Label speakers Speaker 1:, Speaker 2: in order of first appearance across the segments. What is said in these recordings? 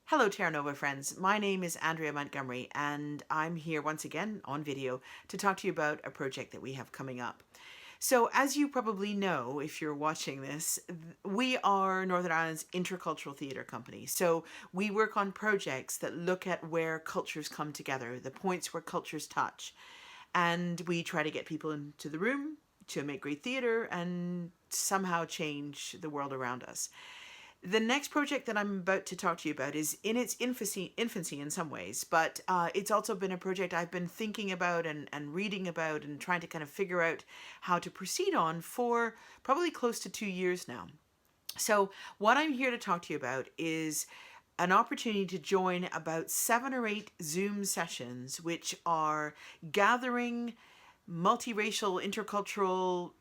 Speaker 1: Hello Terra Nova friends, my name is Andrea Montgomery and I'm here once again on video to talk to you about a project that we have coming up. So as you probably know, if you're watching this, we are Northern Ireland's intercultural theatre company. So we work on projects that look at where cultures come together, the points where cultures touch. And we try to get people into the room to make great theatre and somehow change the world around us. The next project that I'm about to talk to you about is in its infancy in some ways, but it's also been a project I've been thinking about and reading about and trying to kind of figure out how to proceed on for probably close to 2 years now. So what I'm here to talk to you about is an opportunity to join about 7 or 8 Zoom sessions, which are gathering multiracial, intercultural,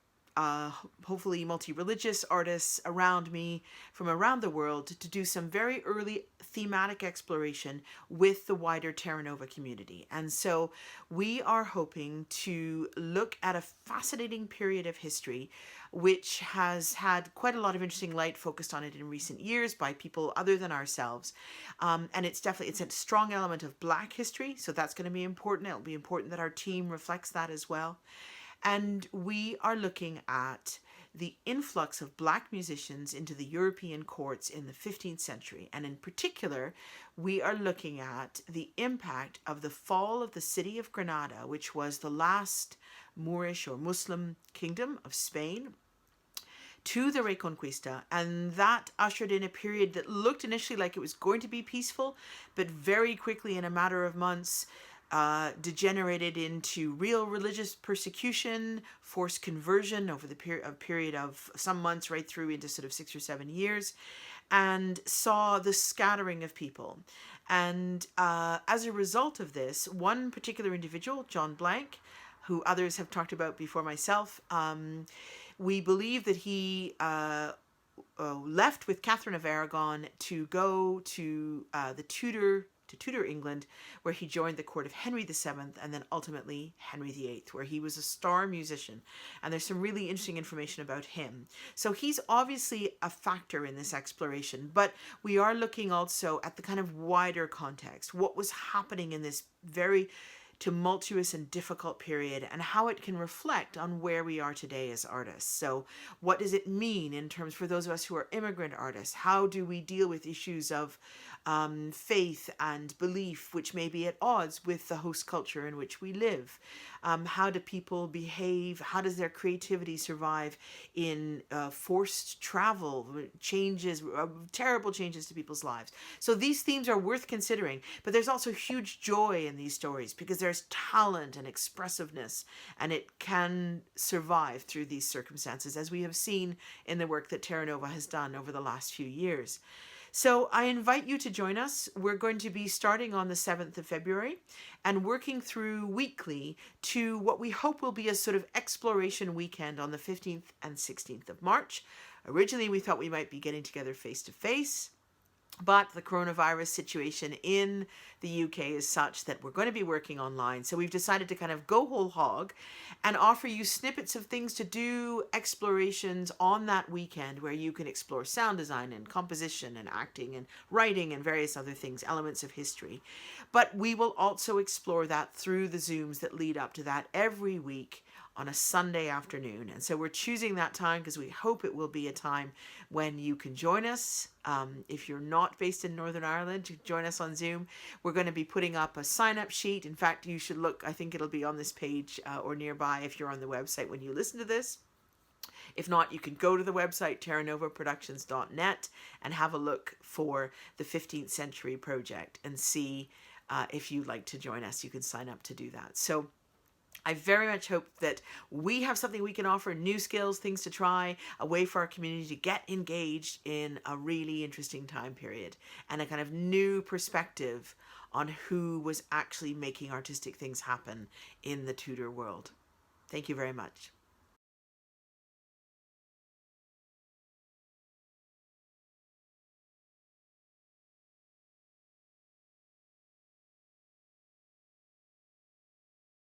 Speaker 1: hopefully multi-religious artists around me from around the world to do some very early thematic exploration with the wider Terra Nova community. And so we are hoping to look at a fascinating period of history which has had quite a lot of interesting light focused on it in recent years by people other than ourselves. And it's a strong element of Black history, so that's going to be important. It'll be important that our team reflects that as well. And we are looking at the influx of Black musicians into the European courts in the 15th century. And in particular, we are looking at the impact of the fall of the city of Granada, which was the last Moorish or Muslim kingdom of Spain, to the Reconquista, and that ushered in a period that looked initially like it was going to be peaceful, but very quickly, in a matter of months, degenerated into real religious persecution, forced conversion over the period of some months right through into sort of 6 or 7 years, and saw the scattering of people. And as a result of this, one particular individual, John Blank, who others have talked about before myself, we believe that he left with Catherine of Aragon to go to Tudor England, where he joined the court of Henry VII and then ultimately Henry VIII, where he was a star musician. And there's some really interesting information about him. So he's obviously a factor in this exploration, but we are looking also at the kind of wider context, what was happening in this very tumultuous and difficult period and how it can reflect on where we are today as artists. So what does it mean in terms for those of us who are immigrant artists? How do we deal with issues of faith and belief which may be at odds with the host culture in which we live? How do people behave? How does their creativity survive in forced travel, changes, terrible changes to people's lives? So these themes are worth considering, but there's also huge joy in these stories because there's talent and expressiveness, and it can survive through these circumstances, as we have seen in the work that Terra Nova has done over the last few years. So I invite you to join us. We're going to be starting on the 7th of February and working through weekly to what we hope will be a sort of exploration weekend on the 15th and 16th of March. Originally, we thought we might be getting together face to face, but the coronavirus situation in the UK is such that we're going to be working online. So we've decided to kind of go whole hog and offer you snippets of things to do, explorations on that weekend where you can explore sound design and composition and acting and writing and various other things, elements of history. But we will also explore that through the Zooms that lead up to that every week on a Sunday afternoon. And so we're choosing that time because we hope it will be a time when you can join us. If you're not based in Northern Ireland, to join us on Zoom. We're going to be putting up a sign-up sheet. In fact, you should look, I think it'll be on this page or nearby if you're on the website when you listen to this. If not, you can go to the website terranovaproductions.net and have a look for the 15th Century Project and see if you'd like to join us. You can sign up to do that. So I very much hope that we have something we can offer, new skills, things to try, a way for our community to get engaged in a really interesting time period and a kind of new perspective on who was actually making artistic things happen in the Tudor world. Thank you very much.